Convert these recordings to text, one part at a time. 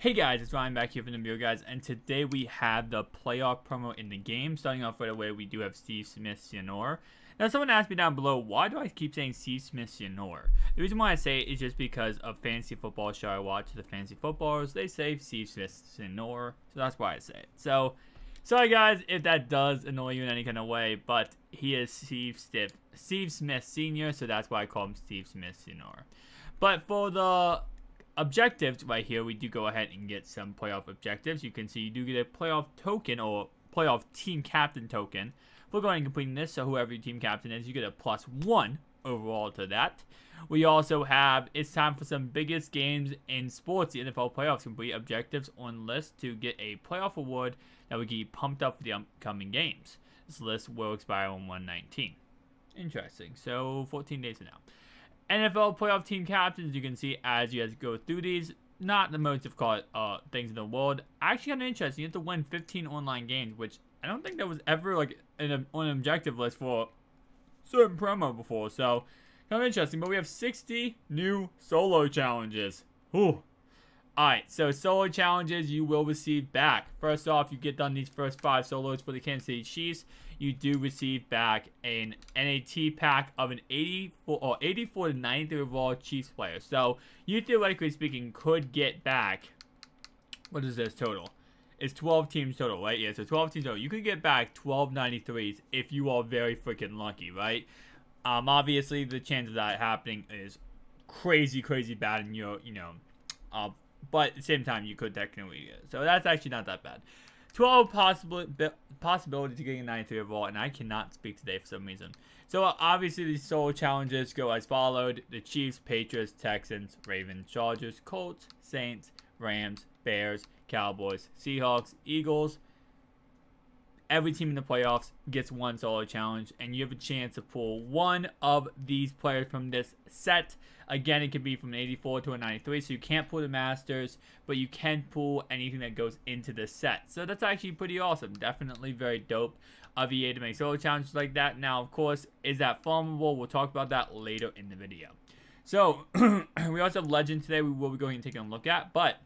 Hey guys, it's Ryan back here from the video guys, and today we have the playoff promo in the game. Starting off right away, we do have Steve Smith Senior. Now someone asked me down below, why do I keep saying Steve Smith Senior? The reason why I say it is just because of fantasy football show I watch, the fantasy footballers, they say Steve Smith Senior, so that's why I say it. So, sorry guys if that does annoy you in any kind of way, but he is Steve Smith Senior, so that's why I call him Steve Smith Senior. But for the objectives right here, we do go ahead and get some playoff objectives. You can see you do get a playoff token or playoff team captain token for going and completing this. So whoever your team captain is, you get a +1 overall to that. We also have, it's time for some biggest games in sports, the NFL playoffs. Complete objectives on list to get a playoff award that will get you pumped up for the upcoming games. This list will expire on 1/19. Interesting. So 14 days from now. NFL playoff team captains, you can see as you guys go through these, not the most difficult things in the world. Actually kind of interesting. You have to win 15 online games, which I don't think that was ever like on an objective list for certain promo before. So kind of interesting. But we have 60 new solo challenges. Ooh. Alright, so solo challenges you will receive back. First off, you get done these first 5 solos for the Kansas City Chiefs, you do receive back an NAT pack of an 84 to 93 overall Chiefs player. So you theoretically speaking could get back, what is this total? It's 12 teams total, right? Yeah, so 12 teams total. You could get back 12 93s if you are very freaking lucky, right? Obviously the chance of that happening is crazy bad in your, but at the same time, you could technically get it. So that's actually not that bad. 12 possibilities to getting a 93 overall, and I cannot speak today for some reason. So obviously, these solo challenges go as followed. The Chiefs, Patriots, Texans, Ravens, Chargers, Colts, Saints, Rams, Bears, Cowboys, Seahawks, Eagles. Every team in the playoffs gets one solo challenge, and you have a chance to pull one of these players from this set. Again, it could be from an 84 to a 93, so you can't pull the Masters, but you can pull anything that goes into the set. So that's actually pretty awesome. Definitely very dope of EA to make solo challenges like that. Now, of course, is that farmable? We'll talk about that later in the video. So, we also have Legend today we will be going and taking a look at, but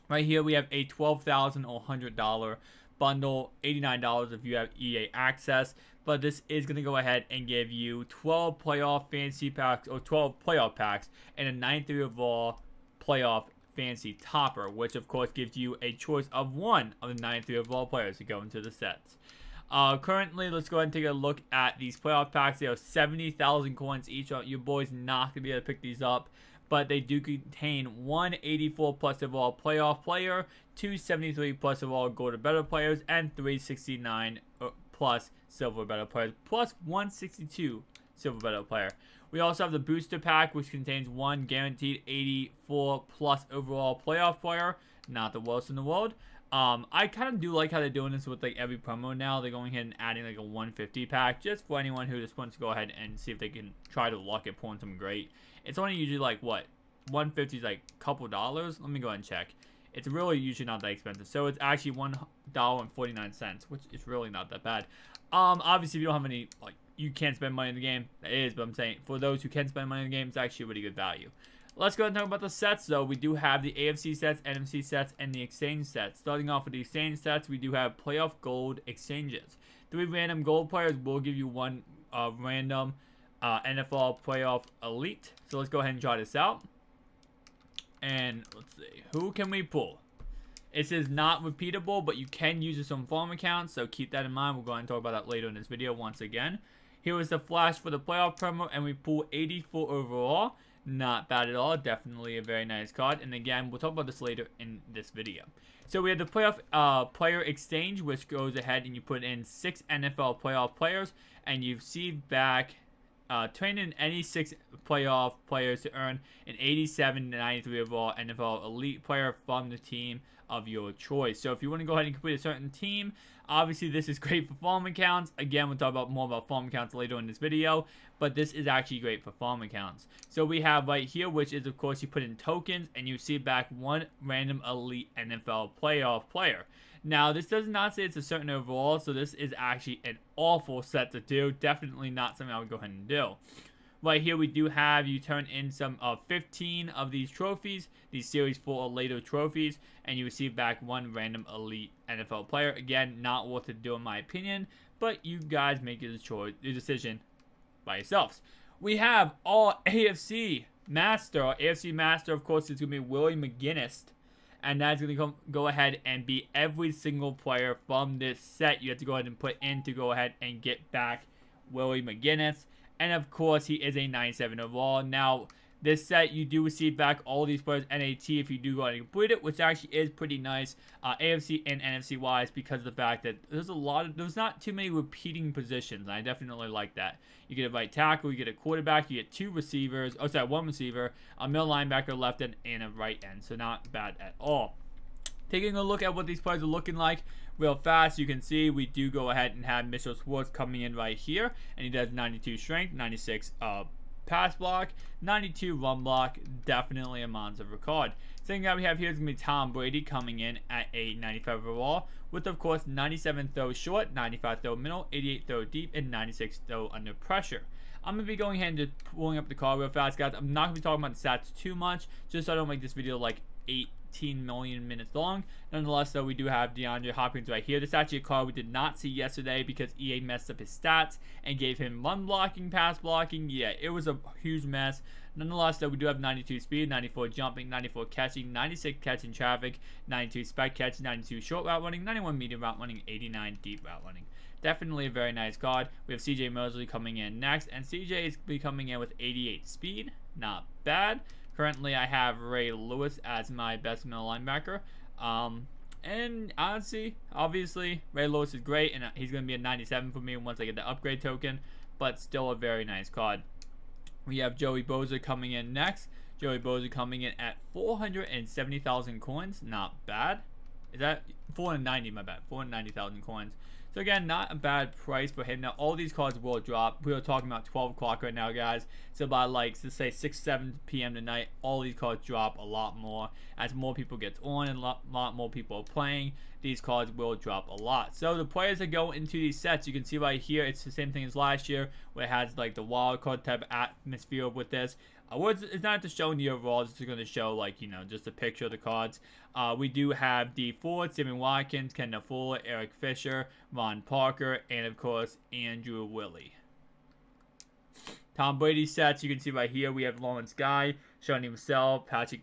right here we have a $12,100 bundle, $89 if you have EA access, but this is going to go ahead and give you 12 playoff fantasy packs or 12 playoff packs and a 93 overall playoff fantasy topper, which of course gives you a choice of one of the 93 overall players to go into the sets. Currently, let's go ahead and take a look at these playoff packs. They have 70,000 coins each. Your boy's not going to be able to pick these up, but they do contain 184 plus overall playoff player, 273 plus overall gold or better players, and 369 plus silver or better players, plus 162 silver or better player. We also have the booster pack, which contains one guaranteed 84 plus overall playoff player, not the worst in the world. I kind of do like how they're doing this with like every promo now. They're going ahead and adding like a 150 pack just for anyone who just wants to go ahead and see if they can try to luck it, pulling something great. It's only usually like what, 150 is like a couple dollars. Let me go ahead and check. It's really usually not that expensive. So it's actually $1.49, which is really not that bad. Obviously if you don't have any, like, you can't spend money in the game, that is, but I'm saying for those who can spend money in the game, it's actually a really good value. Let's go ahead and talk about the sets, though. We do have the AFC sets, NFC sets, and the exchange sets. Starting off with the exchange sets, we do have playoff gold exchanges. 3 random gold players will give you 1 random NFL playoff elite. So let's go ahead and try this out. And let's see, who can we pull? It says not repeatable, but you can use this on farm accounts, so keep that in mind. We'll go ahead and talk about that later in this video once again. Here is the flash for the playoff promo, and we pull 84 overall. Not bad at all. Definitely a very nice card. And again, we'll talk about this later in this video. So we have the playoff player exchange, which goes ahead and you put in 6 NFL playoff players, and you receive back train in any 6 playoff players to earn an 87 to 93 overall NFL elite player from the team of your choice. So if you want to go ahead and complete a certain team, obviously this is great for farm accounts. Again, we'll talk more about farm accounts later in this video, but this is actually great for farm accounts. So we have right here, which is of course you put in tokens and you see back 1 random elite NFL playoff player. Now, this does not say it's a certain overall, so this is actually an awful set to do. Definitely not something I would go ahead and do. Right here, we do have you turn in some 15 of these trophies, these Series 4 or later trophies, and you receive back one random elite NFL player. Again, not worth it to do in my opinion, but you guys make your decision by yourselves. We have all AFC Master. Our AFC Master, of course, is going to be Willie Mcginnis. And that's going to go ahead and be every single player from this set. You have to go ahead and put in to go ahead and get back Willie Mcginnis. And of course, he is a 97 overall. Now, this set, you do receive back all these players NAT if you do go ahead and complete it, which actually is pretty nice, AFC and NFC wise, because of the fact that there's not too many repeating positions. And I definitely like that. You get a right tackle, you get a quarterback, you get two receivers, one receiver, a middle linebacker, left end, and a right end. So not bad at all. Taking a look at what these players are looking like real fast, you can see we do go ahead and have Mitchell Schwartz coming in right here, and he does 92 strength, 96 pass block, 92 run block, definitely a monster record. Second guy we have here is going to be Tom Brady coming in at a 95 overall, with of course 97 throw short, 95 throw middle, 88 throw deep, and 96 throw under pressure. I'm going to be going ahead and just pulling up the card real fast, guys. I'm not going to be talking about the stats too much, just so I don't make this video like 18 million minutes long. Nonetheless, though, we do have DeAndre Hopkins right here. This is actually a card we did not see yesterday because EA messed up his stats and gave him run blocking, pass blocking. Yeah, it was a huge mess. Nonetheless, though, we do have 92 speed, 94 jumping, 94 catching, 96 catching traffic, 92 spike catch, 92 short route running, 91 medium route running, 89 deep route running. Definitely a very nice card. We have CJ Mosley coming in next, and CJ is coming in with 88 speed. Not bad. Currently, I have Ray Lewis as my best middle linebacker. And honestly, obviously, Ray Lewis is great, and he's going to be a 97 for me once I get the upgrade token, but still a very nice card. We have Joey Bozer coming in next. Joey Bozer coming in at 470,000 coins. Not bad. Is that 490? My bad. 490,000 coins. So again, not a bad price for him. Now, all these cards will drop. We are talking about 12 o'clock right now, guys. So by like, let's say 6, 7 p.m. tonight, all these cards drop a lot more. As more people get on and a lot more people are playing, these cards will drop a lot. So the players that go into these sets, you can see right here, it's the same thing as last year, where it has like the wild card type of atmosphere with this. It's not just showing the overalls, it's going to show like, you know, just a picture of the cards. We do have D Ford, Sammy Watkins, Kendall Fuller, Eric Fisher, Ron Parker, and of course, Andrew Willie. Tom Brady sets, you can see right here, we have Lawrence Guy, Shawnee Marcel, Patrick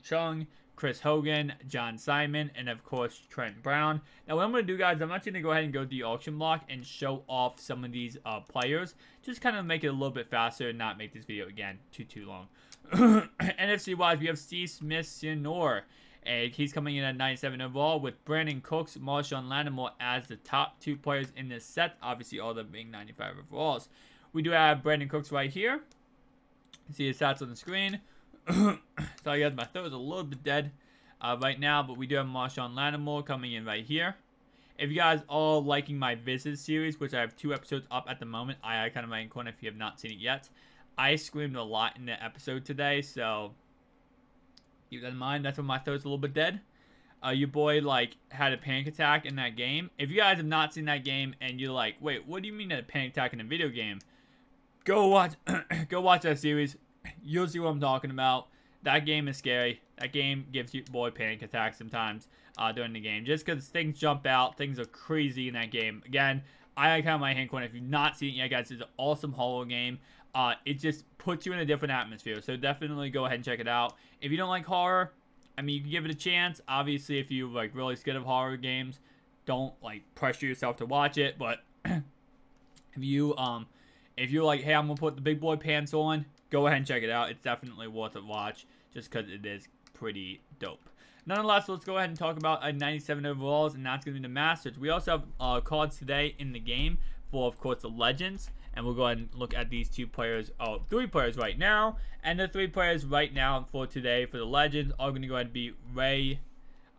Chung, Chris Hogan, John Simon, and of course, Trent Brown. Now, what I'm going to do, guys, I'm actually going to go ahead and go to the auction block and show off some of these players. Just kind of make it a little bit faster and not make this video, again, too long. NFC-wise, we have Steve Smith-Senior. And he's coming in at 97 overall with Brandon Cooks, Marshawn Lattimore as the top two players in this set. Obviously, all of them being 95 overalls. We do have Brandon Cooks right here. You see his stats on the screen. Sorry, guys, my throat is a little bit dead right now, but we do have Marshawn Lattimore coming in right here. If you guys are liking my Visit series, which I have 2 episodes up at the moment, I kind of my corner if you have not seen it yet. I screamed a lot in the episode today, so keep that in mind. That's when my throat's a little bit dead. Your boy like had a panic attack in that game. If you guys have not seen that game and you're like, wait, what do you mean a panic attack in a video game? Go watch that series. You'll see what I'm talking about. That game is scary. That game gives you boy panic attacks sometimes during the game. Just because things jump out, things are crazy in that game. Again, I like how my hand corner. If you've not seen it yet, guys, it's an awesome horror game. It just puts you in a different atmosphere. So definitely go ahead and check it out. If you don't like horror, I mean, you can give it a chance. Obviously, if you like really scared of horror games, don't like pressure yourself to watch it. But if you're like, hey, I'm gonna put the big boy pants on, go ahead and check it out. It's definitely worth a watch just because it is pretty dope. Nonetheless, let's go ahead and talk about 97 overalls, and that's going to be the Masters. We also have cards today in the game for, of course, the Legends. And we'll go ahead and look at these 3 players right now. And the 3 players right now for today for the Legends are going to go ahead and be Ray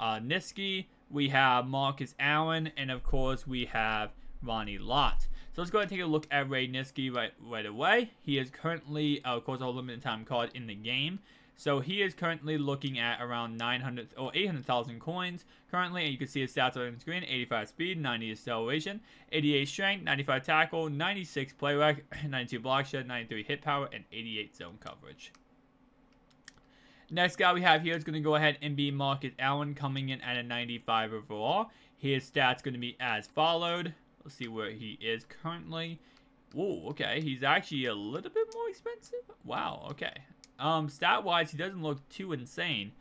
Niski. We have Marcus Allen. And, of course, we have Ronnie Lott. So let's go ahead and take a look at Ray Niski right away. He is currently, of course, a limited time card in the game. So he is currently looking at around 900 or 800,000 coins currently, and you can see his stats on the screen: 85 speed, 90 acceleration, 88 strength, 95 tackle, 96 play rec, 92 block shed, 93 hit power, and 88 zone coverage. Next guy we have here is going to go ahead and be Marcus Allen, coming in at a 95 overall. His stats going to be as followed. Let's see where he is currently. Whoa, okay, he's actually a little bit more expensive. Wow, okay. Stat-wise, he doesn't look too insane.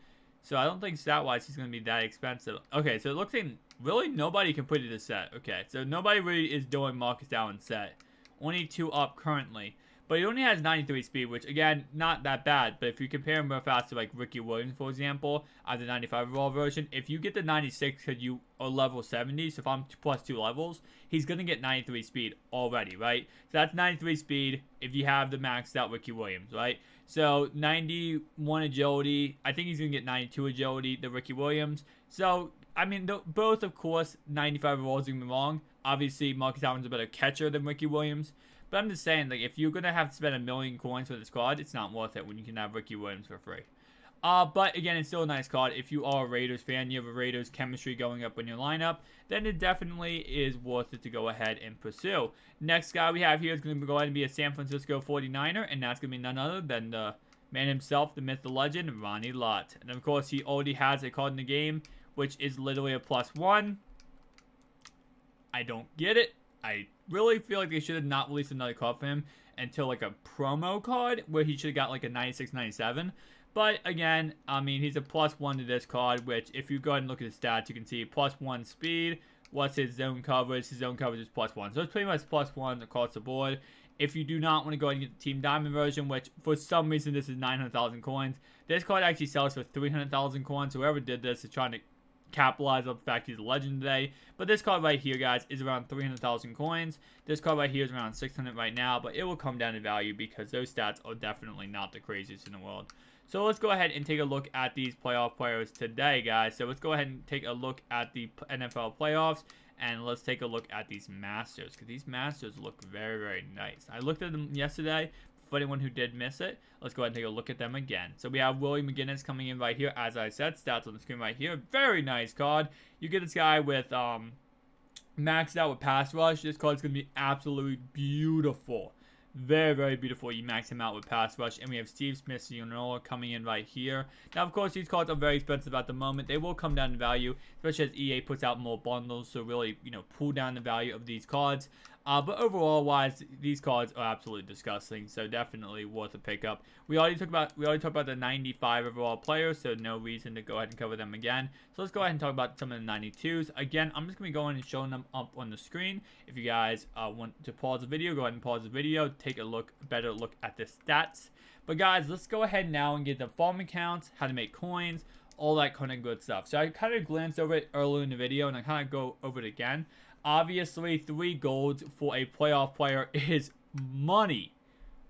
So I don't think stat-wise he's going to be that expensive. Okay, so it looks like really nobody can put it a set. Okay, so nobody really is doing Marcus Allen set. Only 2 up currently. But he only has 93 speed, which, again, not that bad. But if you compare him real fast to, like, Ricky Williams, for example, as the 95 overall version, if you get the 96 because you are level 70, so if I'm plus 2 levels, he's going to get 93 speed already, right? So that's 93 speed if you have the maxed out Ricky Williams, right? So 91 agility. I think he's going to get 92 agility, the Ricky Williams. So, I mean, both, of course, 95 overalls, don't get me wrong. Obviously, Marcus Allen's a better catcher than Ricky Williams. But I'm just saying, like, if you're going to have to spend 1 million coins for this card, it's not worth it when you can have Ricky Williams for free. But, again, it's still a nice card. If you are a Raiders fan, you have a Raiders chemistry going up in your lineup, then it definitely is worth it to go ahead and pursue. Next guy we have here is going to go ahead and be a San Francisco 49er, and that's going to be none other than the man himself, the myth, the legend, Ronnie Lott. And, of course, he already has a card in the game, which is literally a +1. I don't get it. I really feel like they should have not released another card for him until like a promo card where he should have got like a 96, 97. But again, I mean, he's a +1 to this card, which if you go ahead and look at his stats, you can see +1 speed. What's his zone coverage? His zone coverage is +1. So it's pretty much +1 across the board. If you do not want to go ahead and get the Team Diamond version, which for some reason this is 900,000 coins, this card actually sells for 300,000 coins. Whoever did this is trying to capitalize on the fact he's a legend today. But this card right here, guys, is around 300,000 coins. This card right here is around 600 right now, but it will come down in value because those stats are definitely not the craziest in the world. So let's go ahead and take a look at these playoff players today, guys. So let's go ahead and take a look at the NFL playoffs, and let's take a look at these Masters, because these Masters look very, very nice. I looked at them yesterday. For anyone who did miss it, let's go ahead and take a look at them again. So we have Willie Mcginnis coming in right here. As I said, stats on the screen right here. Very nice card. You get this guy with maxed out with pass rush. This card is going to be absolutely beautiful. Very, very beautiful. You max him out with pass rush. And we have Steve Smith Sr. coming in right here. Now, of course, these cards are very expensive at the moment. They will come down in value, especially as EA puts out more bundles to really, pull down the value of these cards. But overall wise, these cards are absolutely disgusting. So definitely worth a pickup. We already talked about the 95 overall players, so no reason to go ahead and cover them again. So let's go ahead and talk about some of the 92s. Again, I'm just going to be going and showing them up on the screen. If you guys want to pause the video, go ahead and pause the video. Take a better look at the stats. But guys, let's go ahead now and get the farm accounts, how to make coins, all that kind of good stuff. So I kind of glanced over it earlier in the video, and I kind of go over it again. Obviously, 3 golds for a playoff player is money.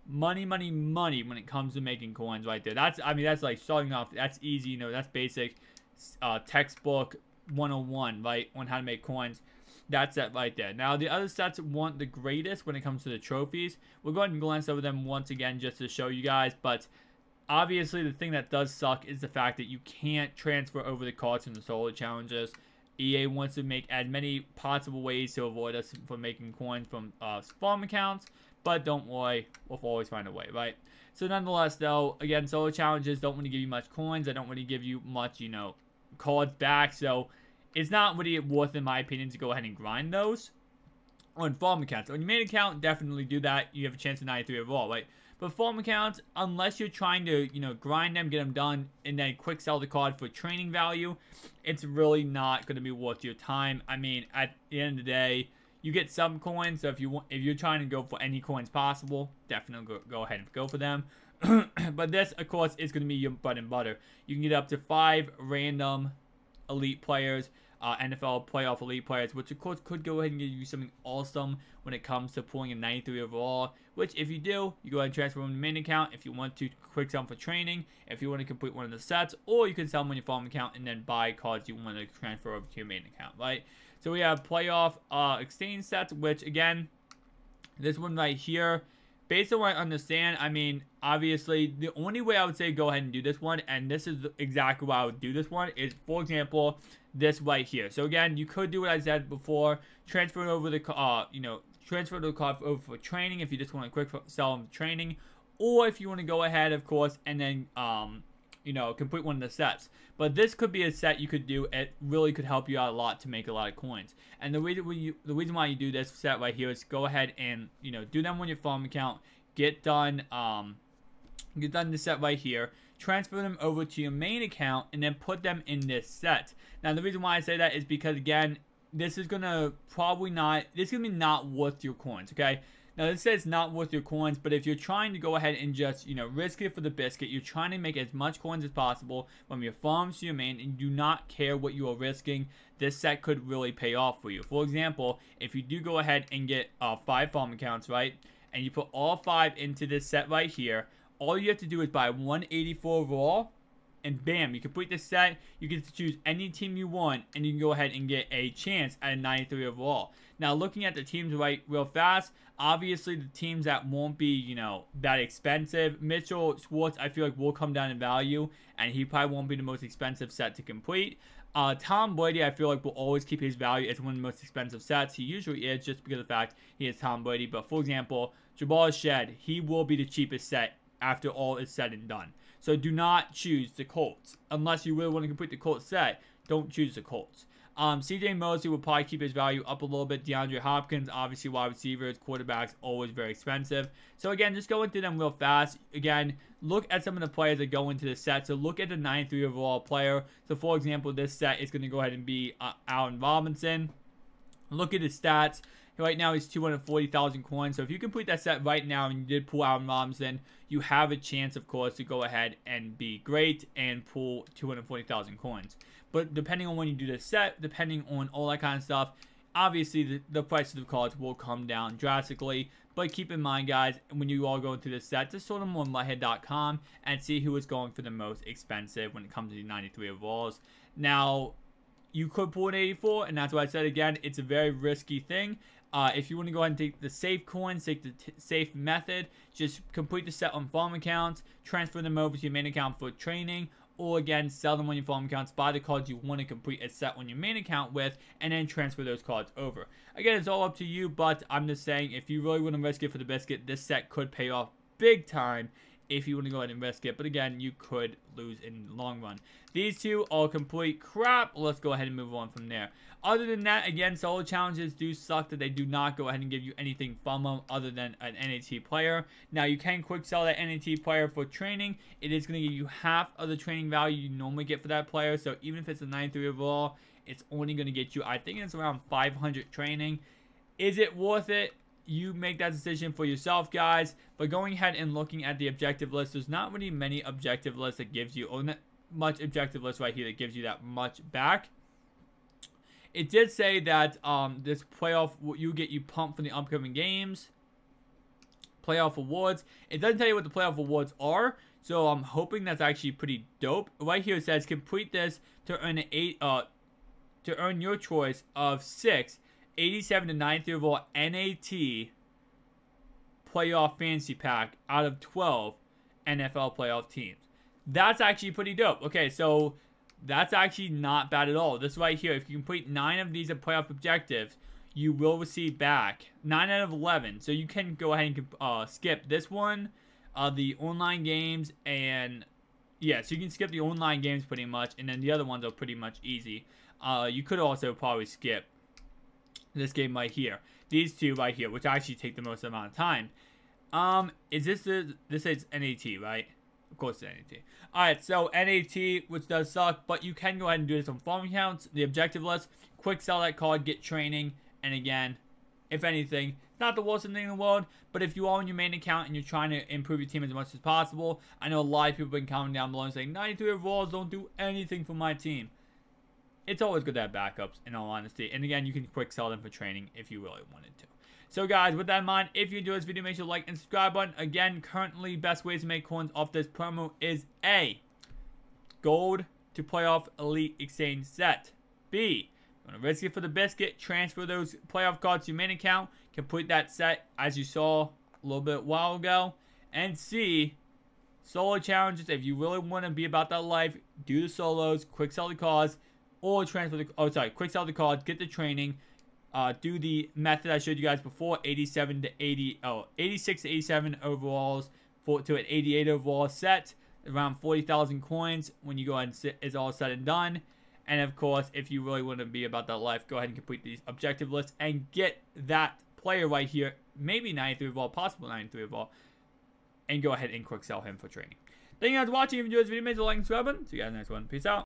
Money, money, money when it comes to making coins right there. That's like starting off. That's easy, that's basic textbook 101, right, on how to make coins. That's it right there. Now, the other sets weren't the greatest when it comes to the trophies. We'll go ahead and glance over them once again just to show you guys, but obviously the thing that does suck is the fact that you can't transfer over the cards from the solo challenges. EA wants to make as many possible ways to avoid us from making coins from farm accounts, but don't worry, we'll always find a way, right? So nonetheless, though, again, solo challenges don't really give you much coins. They don't really give you much, cards back, so it's not really worth, in my opinion, to go ahead and grind those on farm accounts. On your main account, definitely do that. You have a chance of 93 overall, right? But farm accounts, unless you're trying to, grind them, get them done, and then quick sell the card for training value, it's really not going to be worth your time. I mean, at the end of the day, you get some coins. So if you're trying to go for any coins possible, definitely go ahead and go for them. But this, of course, is going to be your bread and butter. You can get up to 5 random elite players, NFL playoff elite players, which of course could go ahead and give you something awesome when it comes to pulling a 93 overall, which if you do, you go ahead and transfer them to the main account if you want to quick sell them for training, if you want to complete one of the sets, or you can sell them on your farm account and then buy cards you want to transfer over to your main account, right? So we have playoff exchange sets, which again, this one right here, based on what I understand, I mean, obviously, the only way I would say go ahead and do this one, and this is exactly why I would do this one, is, for example, this right here. So again, you could do what I said before, transfer it over the, transfer the card over for training if you just want to quick sell them training, or if you want to go ahead, of course, and then, complete one of the sets. But this could be a set you could do. It really could help you out a lot to make a lot of coins. And the reason why you do this set right here is go ahead and, do them on your farm account. Get done this set right here. Transfer them over to your main account and then put them in this set. Now, the reason why I say that is because, again, this is going to be not worth your coins, okay? Now, this says not worth your coins, but if you're trying to go ahead and just, risk it for the biscuit, you're trying to make as much coins as possible from your farms to your main, and you do not care what you are risking, this set could really pay off for you. For example, if you do go ahead and get 5 farm accounts, right, and you put all 5 into this set right here, all you have to do is buy 184 raw, and bam, you complete this set. You get to choose any team you want, and you can go ahead and get a chance at a 93 overall. Now, looking at the teams real fast, obviously the teams that won't be, that expensive, Mitchell Schwartz, I feel like will come down in value, and he probably won't be the most expensive set to complete. Tom Brady, I feel like will always keep his value as one of the most expensive sets. He usually is, just because of the fact he is Tom Brady. But for example, Jabbar Shed, he will be the cheapest set after all is said and done. So do not choose the Colts. Unless you really want to complete the Colts set, don't choose the Colts. CJ Mosley will probably keep his value up a little bit. DeAndre Hopkins, obviously wide receivers, quarterbacks, always very expensive. So again, just going through them real fast. Again, look at some of the players that go into the set. So look at the 93 overall player. So for example, this set is going to go ahead and be Allen Robinson. Look at his stats. Right now, he's 240,000 coins. So if you complete that set right now and you did pull Allen Robinson, you have a chance, of course, to go ahead and be great and pull 240,000 coins. But depending on when you do the set, depending on all that kind of stuff, obviously the price of the cards will come down drastically. But keep in mind, guys, when you all go into the set, just sort them on MUThead.com and see who is going for the most expensive when it comes to the 93 overalls. Now, you could pull an 84, and that's why I said again, it's a very risky thing. If you want to go ahead and take the safe coins, take the safe method, just complete the set on farm accounts, transfer them over to your main account for training, or again, sell them on your farm accounts, buy the cards you want to complete a set on your main account with, and then transfer those cards over. Again, it's all up to you, but I'm just saying, if you really want to risk it for the biscuit, this set could pay off big time if you want to go ahead and risk it. But again, you could lose in the long run. These two are complete crap. Let's go ahead and move on from there. Other than that, again, solo challenges do suck that they do not go ahead and give you anything from them other than an NAT player. Now, you can quick sell that NAT player for training. It is going to give you half of the training value you normally get for that player. So even if it's a 93 overall, it's only going to get you, I think it's around 500 training. Is it worth it? You make that decision for yourself, guys. But going ahead and looking at the objective list, there's not really many objective lists that gives you, or not much objective list right here that gives you that much back. It did say that this playoff, you get you pumped for the upcoming games. Playoff awards. It doesn't tell you what the playoff awards are, so I'm hoping that's actually pretty dope. Right here it says complete this to earn your choice of 6 87 to 93 overall NAT playoff fantasy pack out of 12 NFL playoff teams. That's actually pretty dope. Okay, so that's actually not bad at all. This right here, if you complete 9 of these playoff objectives, you will receive back 9 out of 11. So you can go ahead and skip this one, the online games, and yeah, so you can skip the online games pretty much, and then the other ones are pretty much easy. You could also probably skip this game right here. These two right here, which actually take the most amount of time. Is this is NAT, right? Of course it's NAT. Alright, so NAT, which does suck, but you can go ahead and do this on farm accounts, the objective list, quick sell that card, get training, and again, if anything, not the worst thing in the world, but if you are on your main account and you're trying to improve your team as much as possible, I know a lot of people have been commenting down below and saying, 93 overalls don't do anything for my team. It's always good to have backups, in all honesty. And again, you can quick sell them for training if you really wanted to. So guys, with that in mind, if you enjoyed this video, make sure to like and subscribe button. Again, currently, best ways to make coins off this promo is A, gold to playoff elite exchange set. B, you want to risk it for the biscuit, transfer those playoff cards to your main account, complete that set as you saw a little bit while ago and see solo challenges. If you really want to be about that life, do the solos, quick sell the cards, or transfer the, quick sell the cards, get the training, do the method I showed you guys before, 86 to 87 overalls to an 88 overall set, around 40,000 coins when you go ahead and it's all said and done. And of course, if you really want to be about that life, go ahead and complete these objective lists and get that player right here, maybe 93 overall, possible 93 overall, and go ahead and quick sell him for training. Thank you guys for watching. If you enjoyed this video, make sure to like and subscribe button. See you guys in the next one. Peace out.